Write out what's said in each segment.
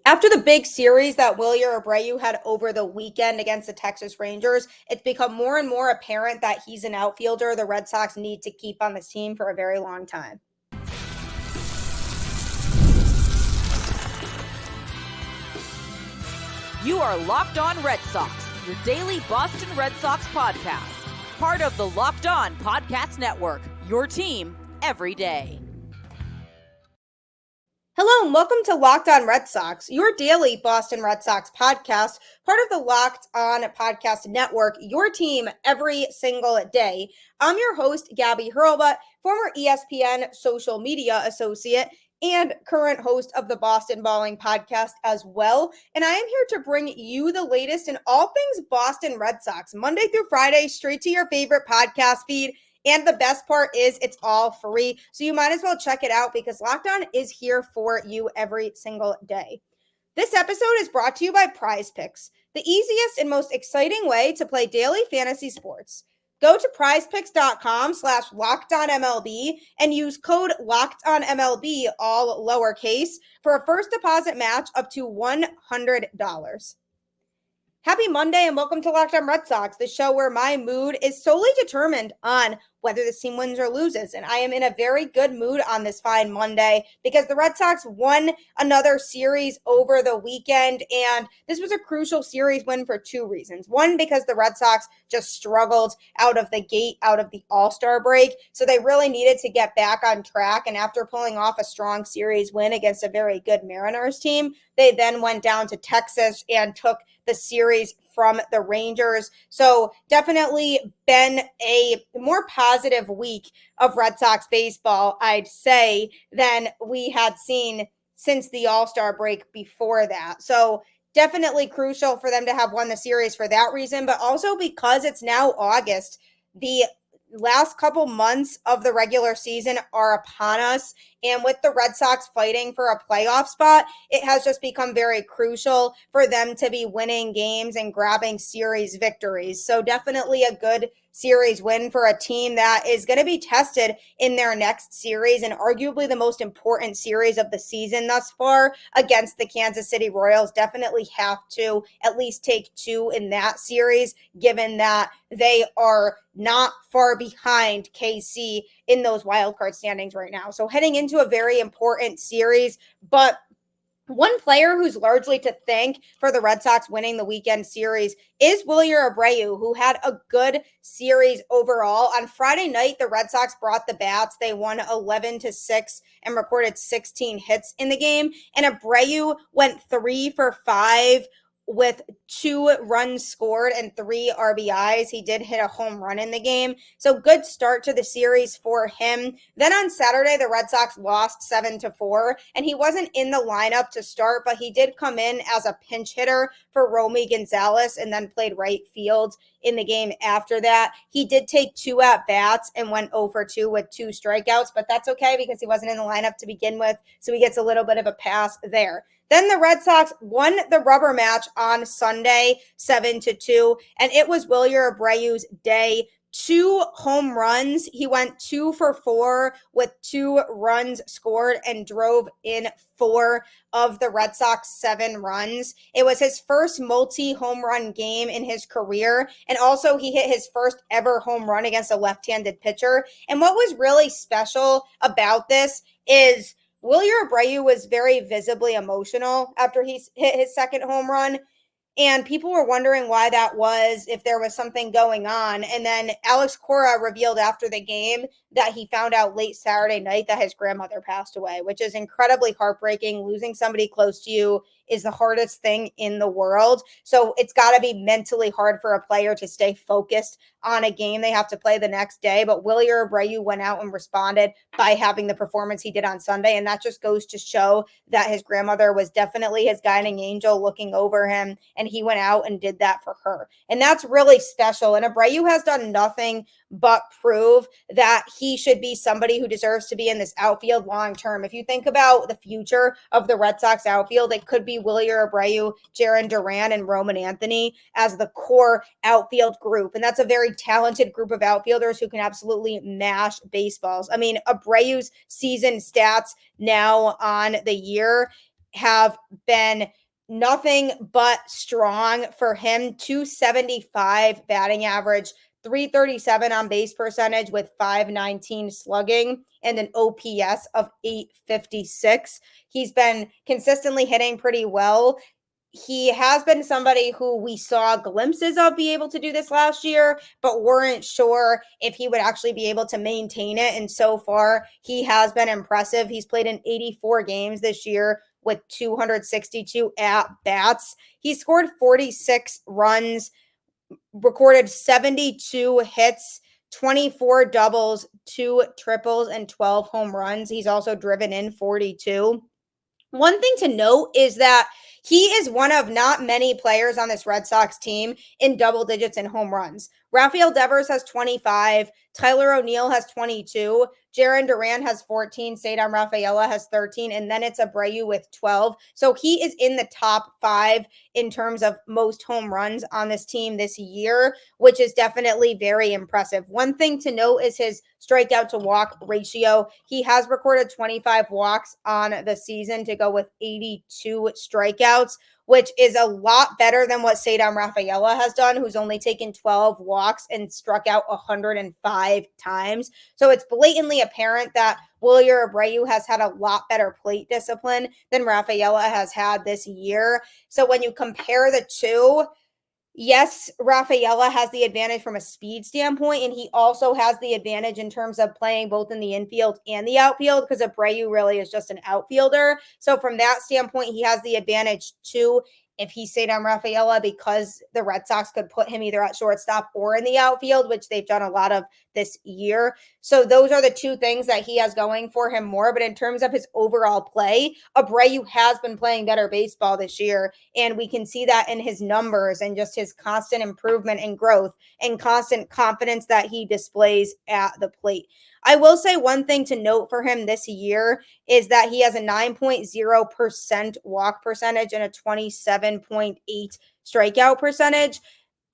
After the big series that Wilyer Abreu had over the weekend against the Texas Rangers, it's become more and more apparent that he's an outfielder the Red Sox need to keep on this team for a very long time. You are Locked On Red Sox, your daily Boston Red Sox podcast. Part of the Locked On Podcast Network, your team every day. Hello and welcome to Locked On Red Sox, your daily Boston Red Sox podcast, part of the Locked On Podcast Network, your team every single day. I'm your host, Gabby, former ESPN social media associate and current host of the Boston Balling podcast as well. And I am here to bring you the latest in all things Boston Red Sox, Monday through Friday, straight to your favorite podcast feed. And the best part is it's all free. So you might as well check it out because Locked On is here for you every single day. This episode is brought to you by PrizePicks, the easiest and most exciting way to play daily fantasy sports. Go to prizepicks.com/LockedOnMLB and use code LockedOnMLB, all lowercase, for a first deposit match up to $100. Happy Monday and welcome to Locked On Red Sox, the show where my mood is solely determined on whether this team wins or loses. And I am in a very good mood on this fine Monday because the Red Sox won another series over the weekend. And this was a crucial series win for two reasons. One, because the Red Sox just struggled out of the gate, out of the All-Star break. So they really needed to get back on track. And after pulling off a strong series win against a very good Mariners team, they then went down to Texas and took the series from the Rangers. So definitely been a more positive week of Red Sox baseball, I'd say, than we had seen since the All-Star break before that. So definitely crucial for them to have won the series for that reason, but also because it's now August. The last couple months of the regular season are upon us. And with the Red Sox fighting for a playoff spot, it has just become very crucial for them to be winning games and grabbing series victories. So definitely a good series win for a team that is going to be tested in their next series and arguably the most important series of the season thus far against the Kansas City Royals. Definitely have to at least take two in that series, given that they are not far behind KC in those wildcard standings right now. So heading into a very important series, but one player who's largely to thank for the Red Sox winning the weekend series is Wilyer Abreu, who had a good series overall. On Friday night, the Red Sox brought the bats. They won 11-6 and recorded 16 hits in the game. And Abreu went 3 for 5 with 2 runs scored and 3 RBIs. He did hit a home run in the game. So good start to the series for him. Then on Saturday, the Red Sox lost 7-4, and he wasn't in the lineup to start, but he did come in as a pinch hitter for Romy Gonzalez and then played right field in the game after that. He did take 2 at-bats and went 0 for 2 with 2 strikeouts, but that's okay because he wasn't in the lineup to begin with, so he gets a little bit of a pass there. Then the Red Sox won the rubber match on Sunday, 7-2, and it was Wilyer Abreu's day. 2 home runs. He went 2 for 4 with 2 runs scored and drove in 4 of the Red Sox 7 runs. It was his first multi-home run game in his career, and also he hit his first ever home run against a left-handed pitcher. And what was really special about this is Wilyer Abreu was very visibly emotional after he hit his second home run. And people were wondering why that was, if there was something going on. And then Alex Cora revealed after the game that he found out late Saturday night that his grandmother passed away, which is incredibly heartbreaking. Losing somebody close to you is the hardest thing in the world. So it's got to be mentally hard for a player to stay focused on a game they have to play the next day. But Wilyer Abreu went out and responded by having the performance he did on Sunday. And that just goes to show that his grandmother was definitely his guiding angel looking over him. And he went out and did that for her. And that's really special. And Abreu has done nothing but prove that he should be somebody who deserves to be in this outfield long term. If you think about the future of the Red Sox outfield, it could be Wilyer Abreu, Jarren Duran, and Roman Anthony as the core outfield group. And that's a very talented group of outfielders who can absolutely mash baseballs. I mean, Abreu's season stats now on the year, have been nothing but strong for him. 275 batting average, 337 on base percentage with 519 slugging, and an OPS of 856. He's been consistently hitting pretty well. He has been somebody who we saw glimpses of be able to do this last year, but weren't sure if he would actually be able to maintain it. And so far, he has been impressive. He's played in 84 games this year with 262 at bats. He scored 46 runs, recorded 72 hits, 24 doubles, 2 triples, and 12 home runs. He's also driven in 42. One thing to note is that he is one of not many players on this Red Sox team in double digits in home runs. Rafael Devers has 25, Tyler O'Neill has 22, Jarren Duran has 14, Cedar Rafaela has 13, and then it's Abreu with 12. So he is in the top 5 in terms of most home runs on this team this year, which is definitely very impressive. One thing to note is his strikeout to walk ratio. He has recorded 25 walks on the season to go with 82 strikeouts, which is a lot better than what Cedar Rafaela has done, who's only taken 12 walks and struck out 105 times. So it's blatantly apparent that Wilyer Abreu has had a lot better plate discipline than Rafaela has had this year. So when you compare the two, yes, Rafaela has the advantage from a speed standpoint, and he also has the advantage in terms of playing both in the infield and the outfield, because Abreu really is just an outfielder. So from that standpoint, he has the advantage too. If he stayed on Rafaela, because the Red Sox could put him either at shortstop or in the outfield, which they've done a lot of this year. So those are the two things that he has going for him more. But in terms of his overall play, Abreu has been playing better baseball this year. And we can see that in his numbers and just his constant improvement and growth and constant confidence that he displays at the plate. I will say one thing to note for him this year is that he has a 9.0% walk percentage and a 27.8 strikeout percentage.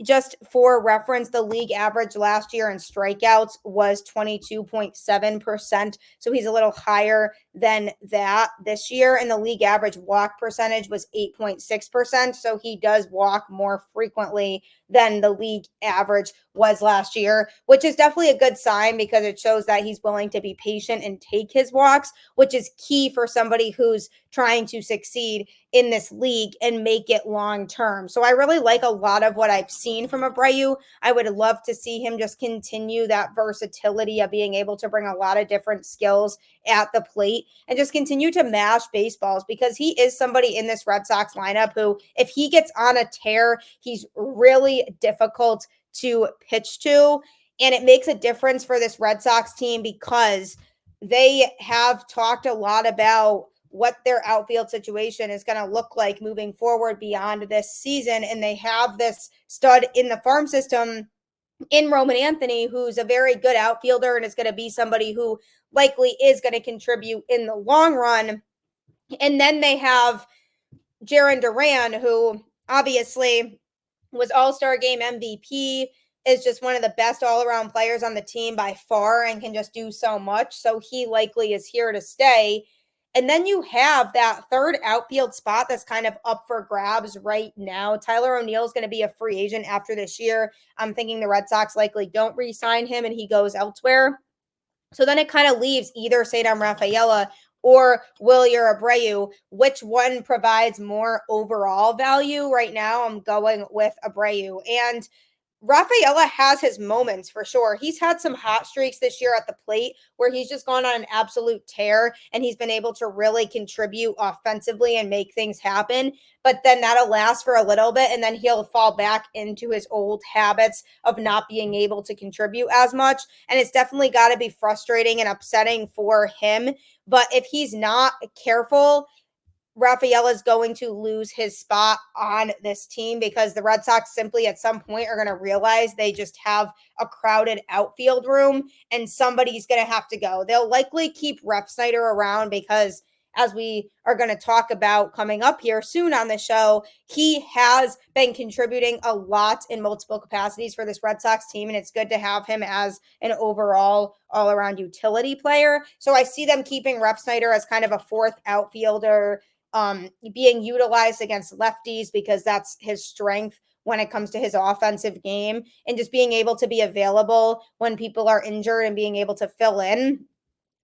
Just for reference, the league average last year in strikeouts was 22.7%. So he's a little higher than that this year. And the league average walk percentage was 8.6%. So he does walk more frequently than the league average was last year, which is definitely a good sign because it shows that he's willing to be patient and take his walks, which is key for somebody who's trying to succeed in this league and make it long term. So I really like a lot of what I've seen from Abreu. I would love to see him just continue that versatility of being able to bring a lot of different skills at the plate and just continue to mash baseballs, because he is somebody in this Red Sox lineup who, if he gets on a tear, he's really difficult to pitch to. And it makes a difference for this Red Sox team because they have talked a lot about what their outfield situation is going to look like moving forward beyond this season. And they have this stud in the farm system in Roman Anthony, who's a very good outfielder and is going to be somebody who likely is going to contribute in the long run. And then they have Jarren Duran, who obviously was All-Star Game MVP, is just one of the best all-around players on the team by far and can just do so much. So he likely is here to stay. And then you have that third outfield spot that's kind of up for grabs right now. Tyler O'Neill is going to be a free agent after this year. I'm thinking the Red Sox likely don't re-sign him and he goes elsewhere. So then it kind of leaves either Cedar Rafaela or Wilyer Abreu. Which one provides more overall value? Right now, I'm going with Abreu. And Rafaela has his moments for sure. He's had some hot streaks this year at the plate where he's just gone on an absolute tear and he's been able to really contribute offensively and make things happen. But then that'll last for a little bit and then he'll fall back into his old habits of not being able to contribute as much. And it's definitely got to be frustrating and upsetting for him. But if he's not careful, Rafaela is going to lose his spot on this team because the Red Sox simply at some point are going to realize they just have a crowded outfield room and somebody's going to have to go. They'll likely keep Refsnyder around because, as we are going to talk about coming up here soon on the show, he has been contributing a lot in multiple capacities for this Red Sox team, and it's good to have him as an overall all-around utility player. So I see them keeping Refsnyder as kind of a fourth outfielder being utilized against lefties because that's his strength when it comes to his offensive game, and just being able to be available when people are injured and being able to fill in.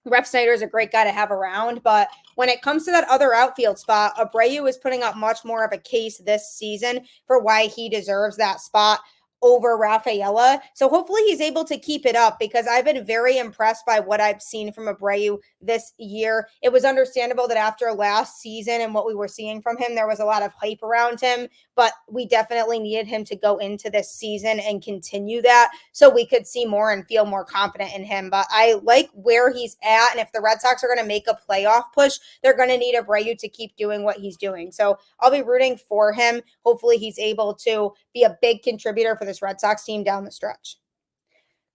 Refsnyder is a great guy to have around, but when it comes to that other outfield spot, Abreu is putting up much more of a case this season for why he deserves that spot over Rafaela. So hopefully he's able to keep it up, because I've been very impressed by what I've seen from Abreu this year. It was understandable that after last season and what we were seeing from him, there was a lot of hype around him, but we definitely needed him to go into this season and continue that so we could see more and feel more confident in him. But I like where he's at, and if the Red Sox are going to make a playoff push, they're going to need Abreu to keep doing what he's doing. So I'll be rooting for him. Hopefully he's able to be a big contributor for this Red Sox team down the stretch.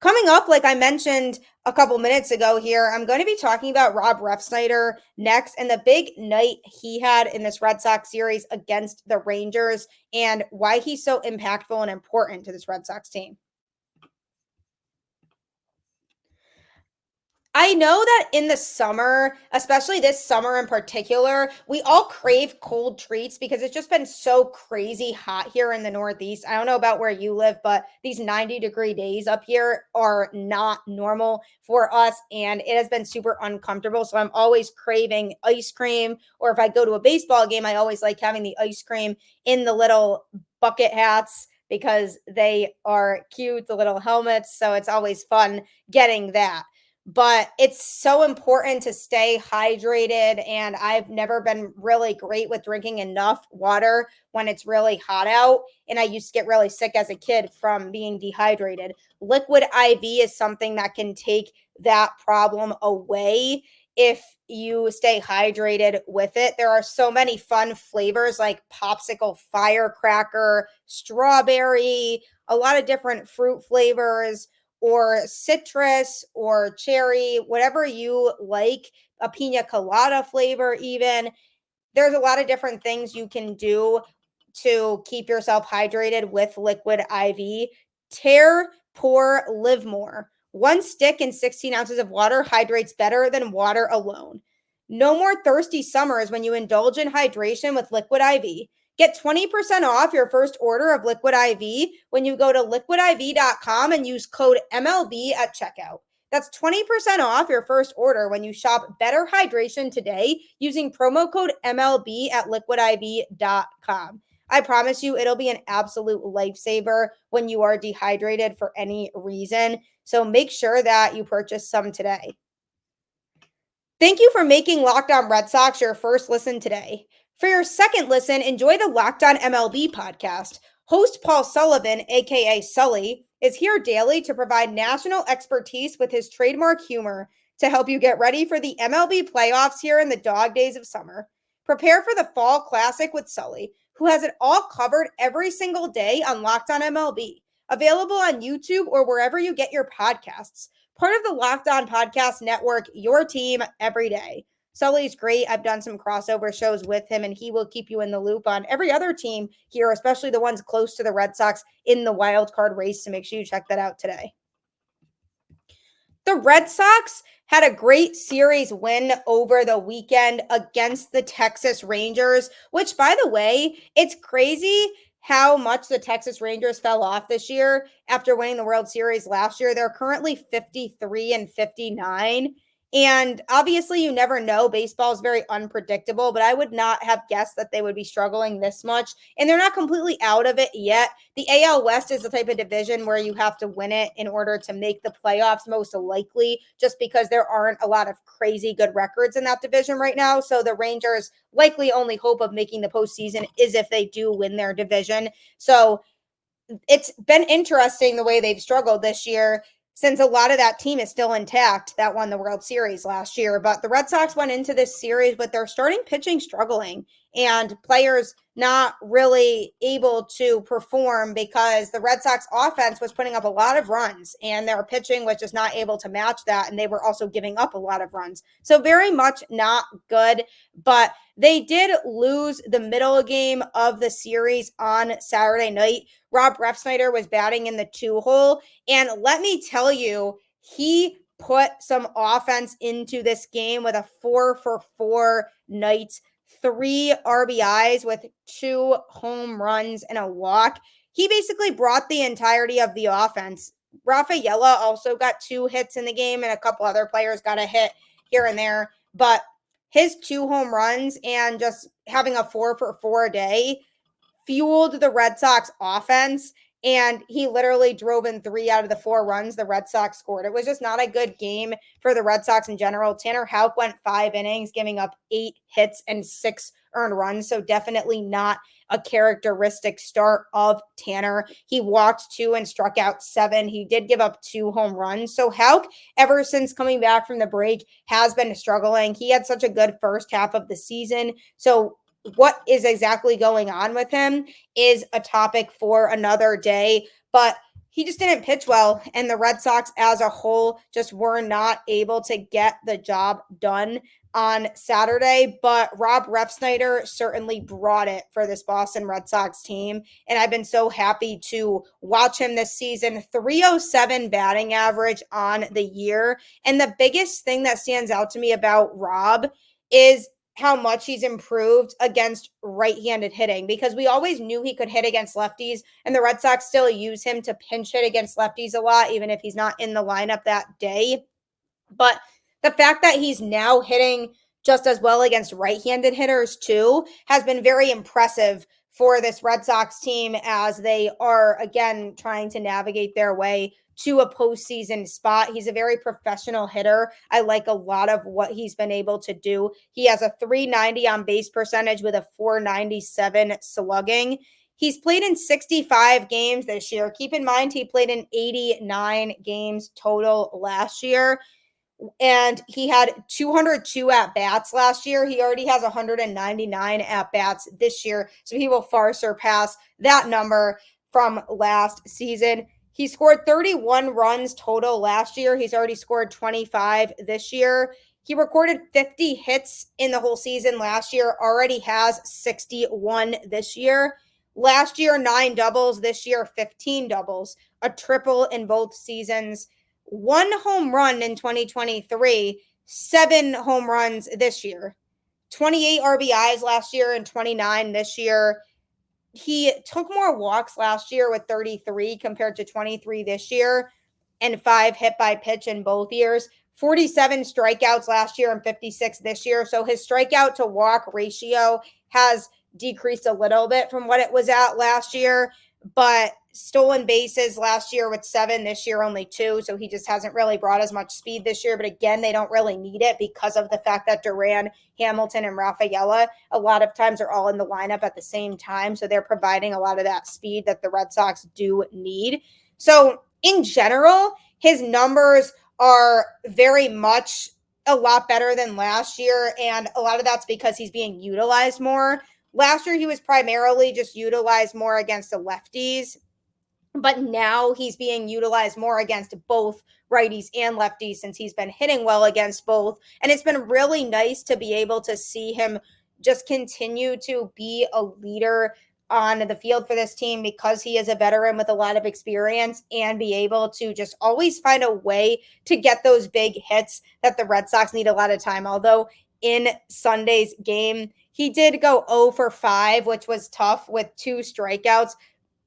Coming up, like I mentioned a couple minutes ago here, I'm going to be talking about Rob Refsnyder next and the big night he had in this Red Sox series against the Rangers and why he's so impactful and important to this Red Sox team. I know that in the summer, especially this summer in particular, we all crave cold treats because it's just been so crazy hot here in the Northeast. I don't know about where you live, but these 90-degree days up here are not normal for us, and it has been super uncomfortable. So I'm always craving ice cream, or if I go to a baseball game, I always like having the ice cream in the little bucket hats because they are cute, the little helmets. So it's always fun getting that. But it's so important to stay hydrated, and I've never been really great with drinking enough water when it's really hot out, and I used to get really sick as a kid from being dehydrated. Liquid IV is something that can take that problem away if you stay hydrated with it. There are so many fun flavors like popsicle, firecracker, strawberry, a lot of different fruit flavors, or citrus or cherry, whatever you like, a pina colada flavor even. There's a lot of different things you can do to keep yourself hydrated with liquid IV. Tear, pour, live more. One stick and 16 ounces of water hydrates better than water alone. No more thirsty summers when you indulge in hydration with liquid IV. Get 20% off your first order of Liquid IV when you go to liquidiv.com and use code MLB at checkout. That's 20% off your first order when you shop Better Hydration today using promo code MLB at liquidiv.com. I promise you it'll be an absolute lifesaver when you are dehydrated for any reason. So make sure that you purchase some today. Thank you for making Locked On Red Sox your first listen today. For your second listen, enjoy the Locked On MLB podcast. Host Paul Sullivan, aka Sully, is here daily to provide national expertise with his trademark humor to help you get ready for the MLB playoffs here in the dog days of summer. Prepare for the Fall Classic with Sully, who has it all covered every single day on Locked On MLB. Available on YouTube or wherever you get your podcasts. Part of the Locked On Podcast Network, your team every day. Sully's great. I've done some crossover shows with him, and he will keep you in the loop on every other team here, especially the ones close to the Red Sox in the wild card race. So make sure you check that out today. The Red Sox had a great series win over the weekend against the Texas Rangers, which, by the way, it's crazy how much the Texas Rangers fell off this year after winning the World Series last year. They're currently 53-59. And obviously, you never know. Baseball is very unpredictable, but I would not have guessed that they would be struggling this much. And they're not completely out of it yet. The AL West is the type of division where you have to win it in order to make the playoffs, most likely, just because there aren't a lot of crazy good records in that division right now. So the Rangers' likely only hope of making the postseason is if they do win their division. So it's been interesting the way they've struggled this year, since a lot of that team is still intact that won the World Series last year. But the Red Sox went into this series with their starting pitching struggling and players not really able to perform because the Red Sox offense was putting up a lot of runs and their pitching was just not able to match that. And they were also giving up a lot of runs. So very much not good, but they did lose the middle game of the series on Saturday night. Rob Refsnyder was batting in the 2-hole. And let me tell you, he put some offense into this game with a 4-for-4 night 3 RBIs with 2 home runs and a walk. He basically brought the entirety of the offense. Rafael also got 2 hits in the game, and a couple other players got a hit here and there. But his 2 home runs and just having a 4-for-4 day fueled the Red Sox offense, and he literally drove in 3 out of the 4 runs the Red Sox scored. It was just not a good game for the Red Sox in general. Tanner Houck went 5 innings, giving up 8 hits and 6 earned runs, so definitely not a characteristic start of Tanner. He walked 2 and struck out 7. He did give up 2 home runs. So Houck, ever since coming back from the break, has been struggling. He had such a good first half of the season. So what is exactly going on with him is a topic for another day, but he just didn't pitch well, and the Red Sox as a whole just were not able to get the job done on Saturday. But Rob Refsnyder certainly brought it for this Boston Red Sox team, and I've been so happy to watch him this season. 307 batting average on the year, and the biggest thing that stands out to me about Rob is how much he's improved against right-handed hitting, because we always knew he could hit against lefties, and the Red Sox still use him to pinch hit against lefties a lot, even if he's not in the lineup that day. But the fact that he's now hitting just as well against right-handed hitters too has been very impressive for this Red Sox team as they are, again, trying to navigate their way to a postseason spot. He's a very professional hitter. I like a lot of what he's been able to do. He has a 390 on base percentage with a 497 slugging. He's played in 65 games this year. Keep in mind, he played in 89 games total last year, and he had 202 at-bats last year. He already has 199 at-bats this year, so he will far surpass that number from last season. He scored 31 runs total last year. He's already scored 25 this year. He recorded 50 hits in the whole season last year, already has 61 this year. Last year, 9 doubles. This year, 15 doubles, a triple in both seasons. 1 home run in 2023, 7 home runs this year. 28 RBIs last year and 29 this year. He took more walks last year with 33 compared to 23 this year, and 5 hit by pitch in both years. 47 strikeouts last year and 56 this year. So his strikeout to walk ratio has decreased a little bit from what it was at last year, but stolen bases last year with 7, this year only 2. So he just hasn't really brought as much speed this year. But again, they don't really need it because of the fact that Duran, Hamilton, and Rafael a lot of times are all in the lineup at the same time. So they're providing a lot of that speed that the Red Sox do need. So in general, his numbers are very much a lot better than last year. And a lot of that's because he's being utilized more. Last year, he was primarily just utilized more against the lefties, but now he's being utilized more against both righties and lefties since he's been hitting well against both. And it's been really nice to be able to see him just continue to be a leader on the field for this team, because he is a veteran with a lot of experience, and be able to just always find a way to get those big hits that the Red Sox need a lot of time. Although in Sunday's game, he did go 0 for 5, which was tough with 2 strikeouts.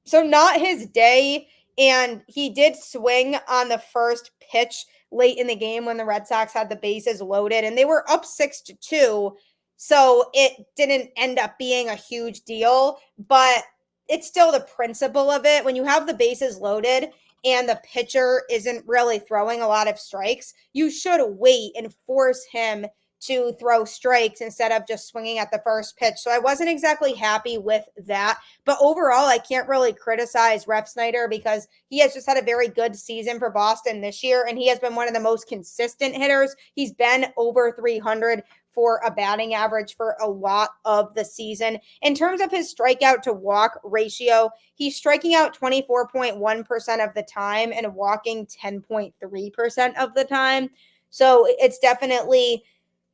So not his day, and he did swing on the first pitch late in the game when the Red Sox had the bases loaded, and they were up 6-2. So it didn't end up being a huge deal, but it's still the principle of it. When you have the bases loaded and the pitcher isn't really throwing a lot of strikes, you should wait and force him to throw strikes instead of just swinging at the first pitch. So I wasn't exactly happy with that. But overall, I can't really criticize Refsnyder, because he has just had a very good season for Boston this year, and he has been one of the most consistent hitters. He's been over 300 for a batting average for a lot of the season. In terms of his strikeout to walk ratio, he's striking out 24.1% of the time and walking 10.3% of the time. So it's definitely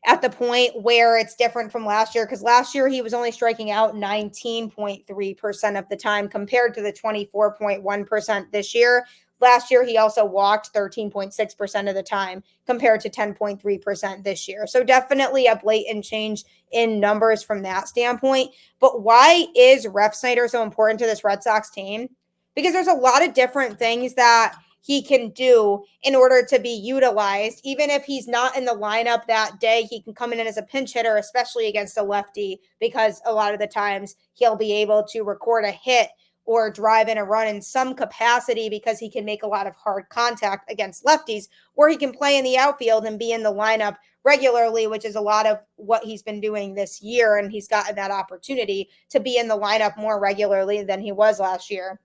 at the point where it's different from last year, because last year he was only striking out 19.3% of the time compared to the 24.1% this year. Last year, he also walked 13.6% of the time compared to 10.3% this year. So definitely a blatant change in numbers from that standpoint. But why is Refsnyder so important to this Red Sox team? Because there's a lot of different things that he can do in order to be utilized. Even if he's not in the lineup that day, he can come in as a pinch hitter, especially against a lefty, because a lot of the times he'll be able to record a hit or drive in a run in some capacity because he can make a lot of hard contact against lefties, or he can play in the outfield and be in the lineup regularly, which is a lot of what he's been doing this year. And he's gotten that opportunity to be in the lineup more regularly than he was last year.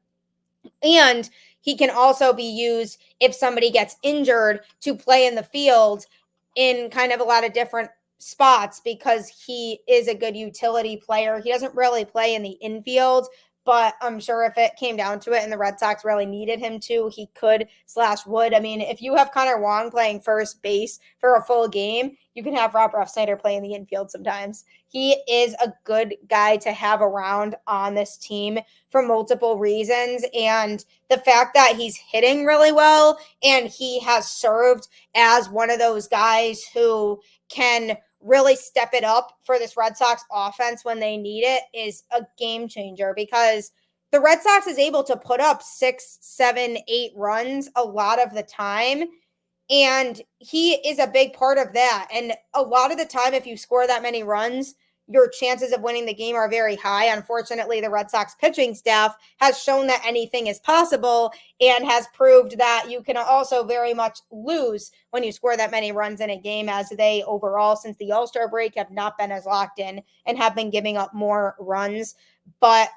And he can also be used if somebody gets injured to play in the field in kind of a lot of different spots because he is a good utility player. He doesn't really play in the infield, but I'm sure if it came down to it and the Red Sox really needed him to, he could / would. I mean, if you have Connor Wong playing first base for a full game, you can have Rob Refsnyder play in the infield sometimes. He is a good guy to have around on this team for multiple reasons. And the fact that he's hitting really well and he has served as one of those guys who can really step it up for this Red Sox offense when they need it is a game changer because the Red Sox is able to put up 6, 7, 8 runs a lot of the time. And he is a big part of that. And a lot of the time, if you score that many runs, your chances of winning the game are very high. Unfortunately, the Red Sox pitching staff has shown that anything is possible and has proved that you can also very much lose when you score that many runs in a game, as they overall, since the All-Star break, have not been as locked in and have been giving up more runs. But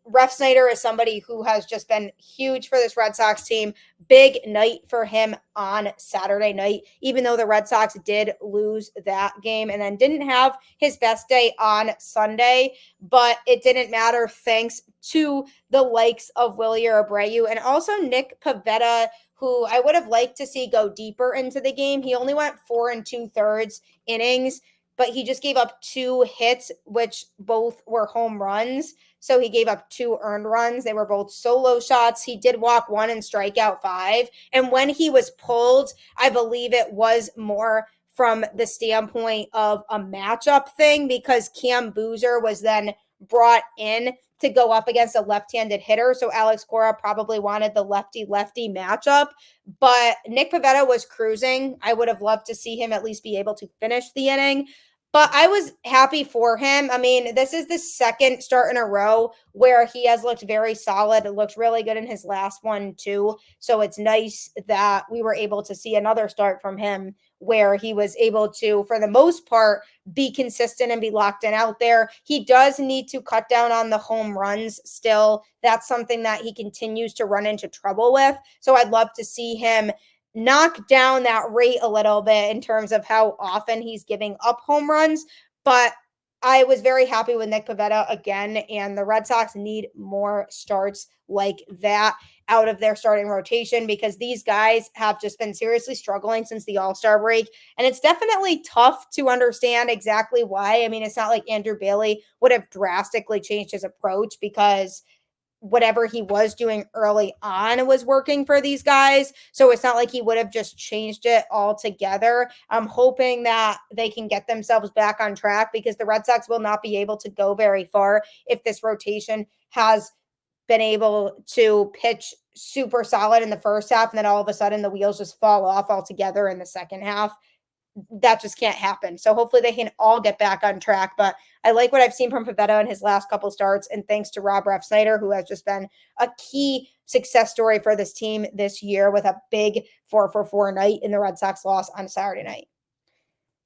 Refsnyder is somebody who has just been huge for this Red Sox team. Big night for him on Saturday night, even though the Red Sox did lose that game and then didn't have his best day on Sunday. But it didn't matter thanks to the likes of Wilyer Abreu and also Nick Pivetta, who I would have liked to see go deeper into the game. He only went 4 2/3 innings, but he just gave up 2 hits, which both were home runs. So he gave up 2 earned runs. They were both solo shots. He did walk 1 and strike out 5. And when he was pulled, I believe it was more from the standpoint of a matchup thing because Cam Boozer was then brought in to go up against a left-handed hitter. So Alex Cora probably wanted the lefty-lefty matchup. But Nick Pivetta was cruising. I would have loved to see him at least be able to finish the inning. But I was happy for him. I mean, this is the second start in a row where he has looked very solid. It looked really good in his last one, too. So it's nice that we were able to see another start from him where he was able to, for the most part, be consistent and be locked in out there. He does need to cut down on the home runs still. That's something that he continues to run into trouble with. So I'd love to see him knock down that rate a little bit in terms of how often he's giving up home runs. But I was very happy with Nick Pivetta again, and the Red Sox need more starts like that out of their starting rotation because these guys have just been seriously struggling since the All-Star break. And it's definitely tough to understand exactly why. I mean, it's not like Andrew Bailey would have drastically changed his approach because whatever he was doing early on was working for these guys. So it's not like he would have just changed it altogether. I'm hoping that they can get themselves back on track because the Red Sox will not be able to go very far if this rotation has been able to pitch super solid in the first half and then all of a sudden the wheels just fall off altogether in the second half. That just can't happen. So hopefully they can all get back on track. But I like what I've seen from Pivetta in his last couple starts. And thanks to Rob Refsnyder, who has just been a key success story for this team this year with a big 4-for-4 night in the Red Sox loss on Saturday night.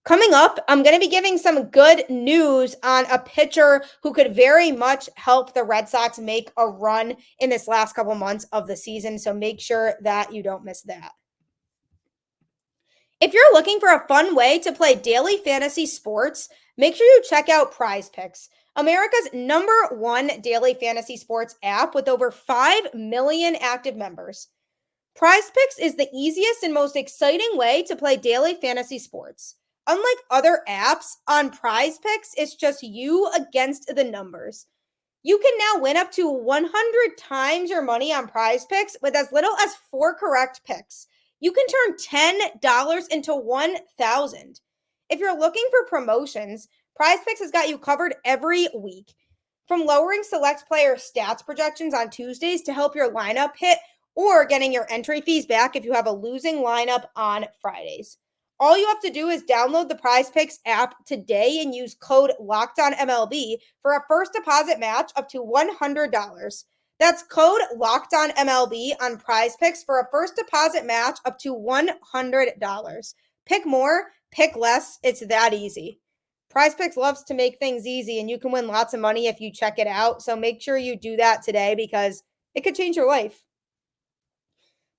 Coming up, I'm going to be giving some good news on a pitcher who could very much help the Red Sox make a run in this last couple months of the season. So make sure that you don't miss that. If you're looking for a fun way to play daily fantasy sports, make sure you check out PrizePicks, America's #1 daily fantasy sports app with over 5 million active members. PrizePicks is the easiest and most exciting way to play daily fantasy sports. Unlike other apps, on PrizePicks, it's just you against the numbers. You can now win up to 100 times your money on PrizePicks with as little as 4 correct picks. You can turn $10 into $1,000. If you're looking for promotions, PrizePicks has got you covered every week. From lowering select player stats projections on Tuesdays to help your lineup hit, or getting your entry fees back if you have a losing lineup on Fridays. All you have to do is download the PrizePicks app today and use code LOCKEDONMLB for a first deposit match up to $100. That's code LOCKEDONMLB on PrizePicks for a first deposit match up to $100. Pick more, pick less. It's that easy. PrizePicks loves to make things easy, and you can win lots of money if you check it out. So make sure you do that today because it could change your life.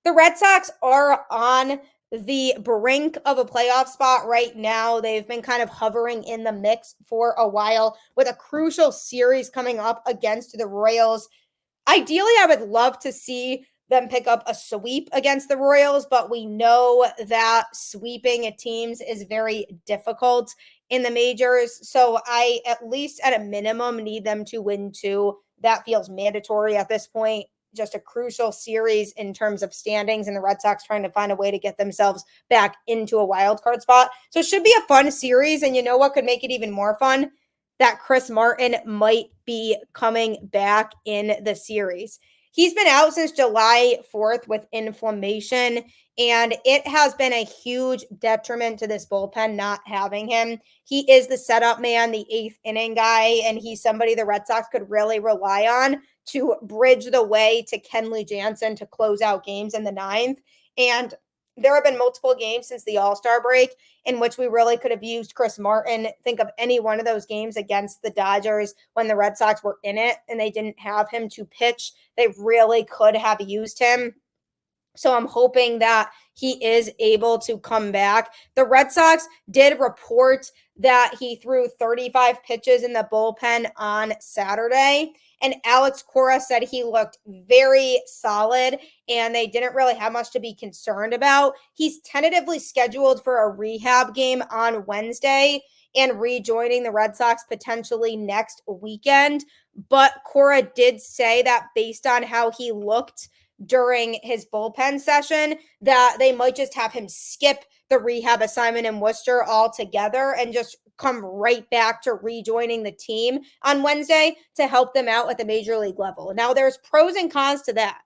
The Red Sox are on the brink of a playoff spot right now. They've been kind of hovering in the mix for a while with a crucial series coming up against the Royals. Ideally, I would love to see them pick up a sweep against the Royals, but we know that sweeping teams is very difficult in the majors. So I, at least at a minimum, need them to win 2. That feels mandatory at this point. Just a crucial series in terms of standings, and the Red Sox trying to find a way to get themselves back into a wild card spot. So it should be a fun series. And you know what could make it even more fun? That Chris Martin might be coming back in the series. He's been out since July 4th with inflammation, and it has been a huge detriment to this bullpen not having him. He is the setup man, the 8th inning guy, and he's somebody the Red Sox could really rely on to bridge the way to Kenley Jansen to close out games in the 9th. And there have been multiple games since the All-Star break in which we really could have used Chris Martin. Think of any one of those games against the Dodgers when the Red Sox were in it and they didn't have him to pitch. They really could have used him. So I'm hoping that he is able to come back. The Red Sox did report that he threw 35 pitches in the bullpen on Saturday. And Alex Cora said he looked very solid and they didn't really have much to be concerned about. He's tentatively scheduled for a rehab game on Wednesday and rejoining the Red Sox potentially next weekend. But Cora did say that based on how he looked during his bullpen session, that they might just have him skip the rehab assignment in Worcester altogether and just come right back to rejoining the team on Wednesday to help them out at the major league level. Now, there's pros and cons to that.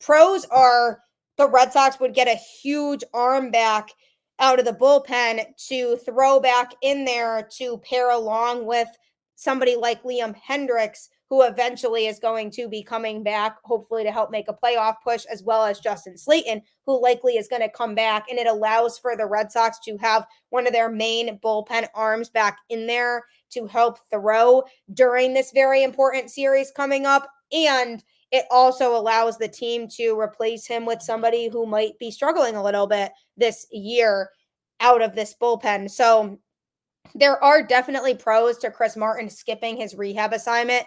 Pros are the Red Sox would get a huge arm back out of the bullpen to throw back in there to pair along with somebody like Liam Hendricks, who eventually is going to be coming back, hopefully to help make a playoff push, as well as Justin Slayton, who likely is going to come back. And it allows for the Red Sox to have one of their main bullpen arms back in there to help throw during this very important series coming up. And it also allows the team to replace him with somebody who might be struggling a little bit this year out of this bullpen. So there are definitely pros to Chris Martin skipping his rehab assignment.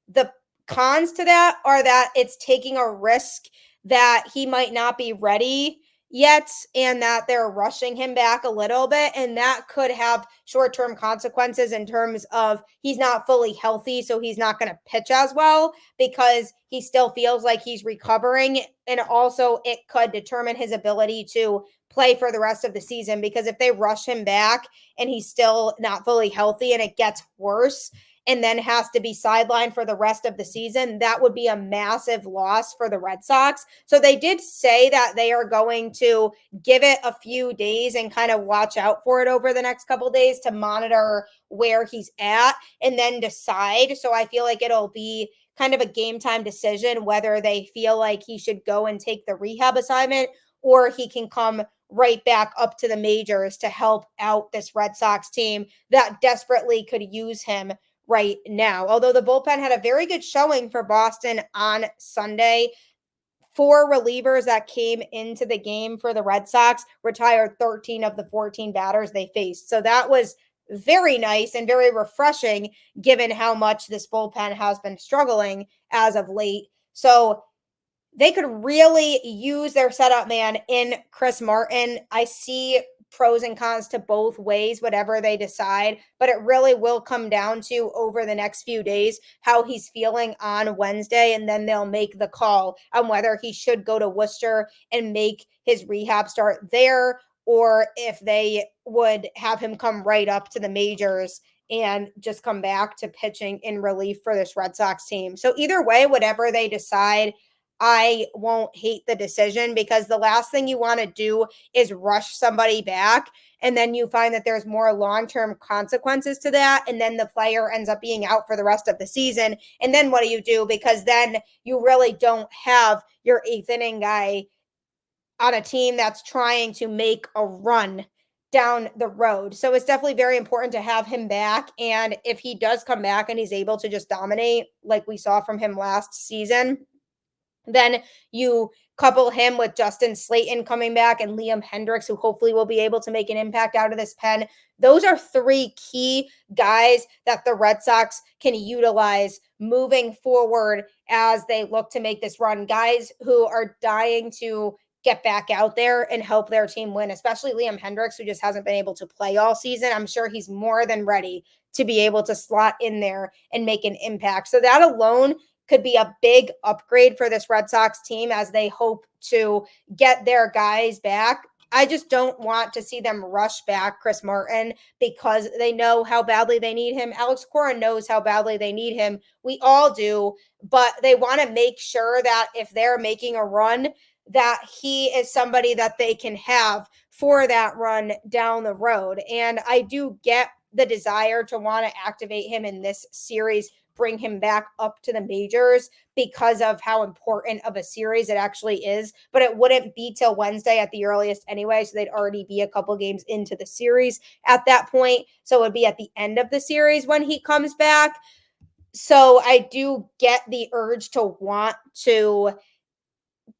The cons to that are that it's taking a risk that he might not be ready yet and that they're rushing him back a little bit. And that could have short-term consequences in terms of he's not fully healthy, so he's not going to pitch as well because he still feels like he's recovering. And also it could determine his ability to play for the rest of the season, because if they rush him back and he's still not fully healthy and it gets worse and then has to be sidelined for the rest of the season, that would be a massive loss for the Red Sox. So they did say that they are going to give it a few days and kind of watch out for it over the next couple of days to monitor where he's at and then decide. So I feel like it'll be kind of a game time decision whether they feel like he should go and take the rehab assignment or he can come right back up to the majors to help out this Red Sox team that desperately could use him right now. Although the bullpen had a very good showing for Boston on Sunday. 4 relievers that came into the game for the Red Sox retired 13 of the 14 batters they faced. So that was very nice and very refreshing given how much this bullpen has been struggling as of late. So they could really use their setup man in Chris Martin. I see pros and cons to both ways, whatever they decide, but it really will come down to over the next few days how he's feeling on Wednesday, and then they'll make the call on whether he should go to Worcester and make his rehab start there, or if they would have him come right up to the majors and just come back to pitching in relief for this Red Sox team. So either way, whatever they decide, I won't hate the decision, because the last thing you want to do is rush somebody back and then you find that there's more long-term consequences to that, and then the player ends up being out for the rest of the season. And then what do you do? Because then you really don't have your eighth inning guy on a team that's trying to make a run down the road. So it's definitely very important to have him back. And if he does come back and he's able to just dominate like we saw from him last season, then you couple him with Justin Slayton coming back and Liam Hendriks, who hopefully will be able to make an impact out of this pen. Those are three key guys that the Red Sox can utilize moving forward as they look to make this run. Guys who are dying to get back out there and help their team win, especially Liam Hendriks, who just hasn't been able to play all season. I'm sure he's more than ready to be able to slot in there and make an impact. So that alone could be a big upgrade for this Red Sox team as they hope to get their guys back. I just don't want to see them rush back Chris Martin because they know how badly they need him. Alex Cora knows how badly they need him. We all do, but they want to make sure that if they're making a run, that he is somebody that they can have for that run down the road. And I do get the desire to want to activate him in this series, bring him back up to the majors because of how important of a series it actually is. But it wouldn't be till Wednesday at the earliest anyway, so they'd already be a couple games into the series at that point. So it would be at the end of the series when he comes back. So I do get the urge to want to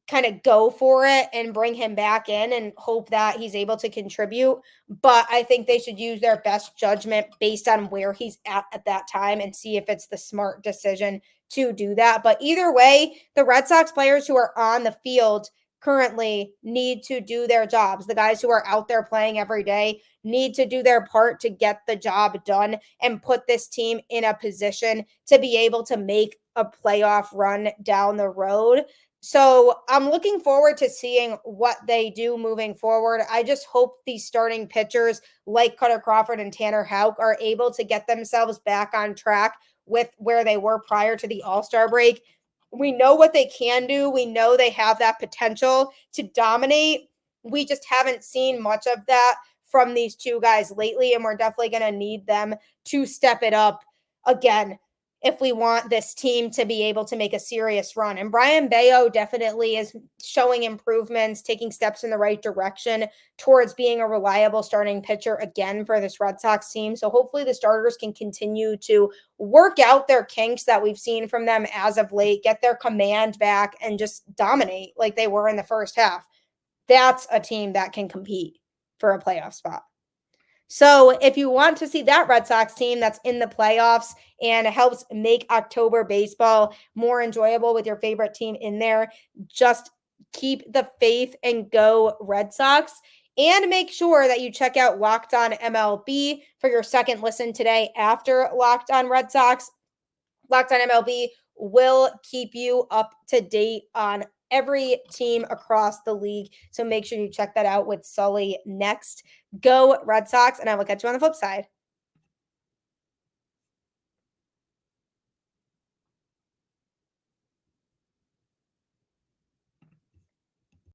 kind of go for it and bring him back in and hope that he's able to contribute. But I think they should use their best judgment based on where he's at that time and see if it's the smart decision to do that. But either way, the Red Sox players who are on the field currently need to do their jobs. The guys who are out there playing every day need to do their part to get the job done and put this team in a position to be able to make a playoff run down the road. So I'm looking forward to seeing what they do moving forward. I just hope these starting pitchers like Cutter Crawford and Tanner Houck are able to get themselves back on track with where they were prior to the All-Star break. We know what they can do. We know they have that potential to dominate. We just haven't seen much of that from these two guys lately, and we're definitely going to need them to step it up again if we want this team to be able to make a serious run. And Brian Bayo definitely is showing improvements, taking steps in the right direction towards being a reliable starting pitcher again for this Red Sox team. So hopefully the starters can continue to work out their kinks that we've seen from them as of late, get their command back, and just dominate like they were in the first half. That's a team that can compete for a playoff spot. So if you want to see that Red Sox team that's in the playoffs and helps make October baseball more enjoyable with your favorite team in there, just keep the faith and go Red Sox. And make sure that you check out Locked On MLB for your second listen today after Locked On Red Sox. Locked On MLB will keep you up to date on every team across the league. So make sure you check that out with Sully next. Go Red Sox, and I will catch you on the flip side.